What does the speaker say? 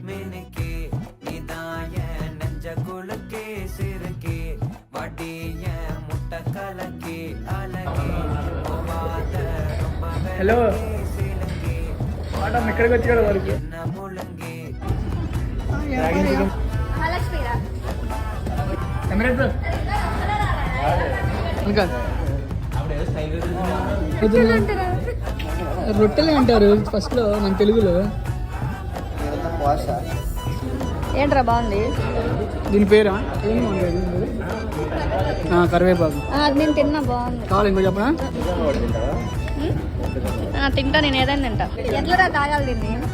மினுக்கே இதாய நெஞ்ச குலுக்கே சிறுக்கே வடிய முட்டை கலக்கே அழகே போவாத ரொம்ப హలో சிலங்கே ఆటం ఎక్కడికి వచ్చాడు వరకు என்ன முழங்கே ఇంకా రొట్టెలే అంటారు ఫస్ట్లో మన తెలుగులో. ఏంట్రా బాగుంది? దీని పేరా ఏం బాగుంటుంది? కరివేపాకు అది నేను తిన్నా, బాగుంది. కావాలి ఇంకో చెప్పనా? తింటా, నేను ఏదైనా తింటా. ఎట్లా తాగాలి దీన్ని?